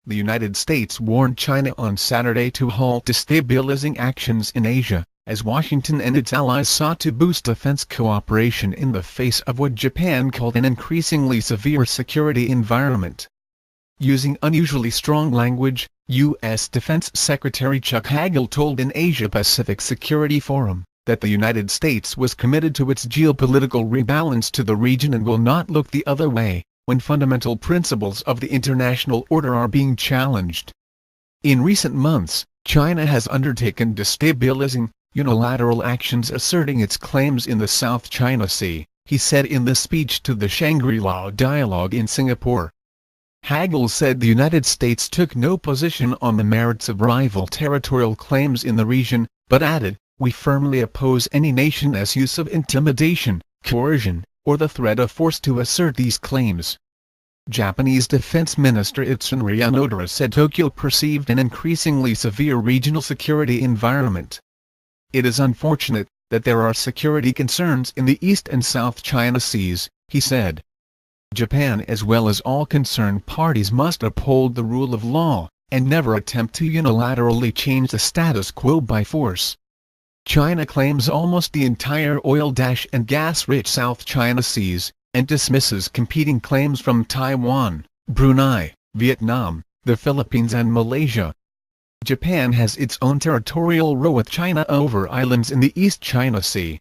the United States warned China on Saturday to halt destabilizing actions in Asia, as Washington and its allies sought to boost defense cooperation in the face of what Japan called an increasingly severe security environment. Using unusually strong language, U.S. Defense Secretary Chuck Hagel told an Asia-Pacific Security Forum that the United States was committed to its geopolitical rebalance to the region and will not look the other way when fundamental principles of the international order are being challenged. In recent months, China has undertaken destabilizing, unilateral actions asserting its claims in the South China Sea, he said in the speech to the Shangri-La Dialogue in Singapore. Hagel said the United States took no position on the merits of rival territorial claims in the region, but added, "We firmly oppose any nation's use of intimidation, coercion, or the threat of force to assert these claims." Japanese Defense Minister Itsunari Onodera said Tokyo perceived an increasingly severe regional security environment. "It is unfortunate that there are security concerns in the East and South China Seas," he said. Japan as well as all concerned parties must uphold the rule of law, and never attempt to unilaterally change the status quo by force. China claims almost the entire oil and gas-rich South China Seas, and dismisses competing claims from Taiwan, Brunei, Vietnam, the Philippines and Malaysia. Japan has its own territorial row with China over islands in the East China Sea.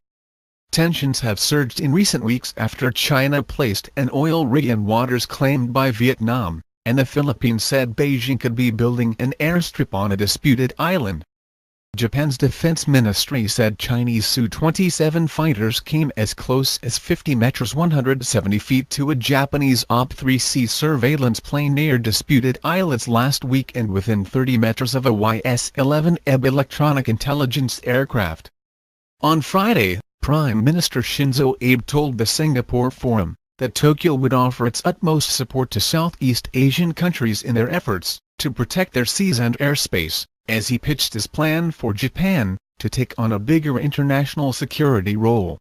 Tensions have surged in recent weeks after China placed an oil rig in waters claimed by Vietnam, and the Philippines said Beijing could be building an airstrip on a disputed island. Japan's defense ministry said Chinese Su-27 fighters came as close as 50 meters (170 feet) to a Japanese OP-3C surveillance plane near disputed islands last week and within 30 meters of a YS-11 EB electronic intelligence aircraft. On Friday, Prime Minister Shinzo Abe told the Singapore Forum that Tokyo would offer its utmost support to Southeast Asian countries in their efforts to protect their seas and airspace, as he pitched his plan for Japan to take on a bigger international security role.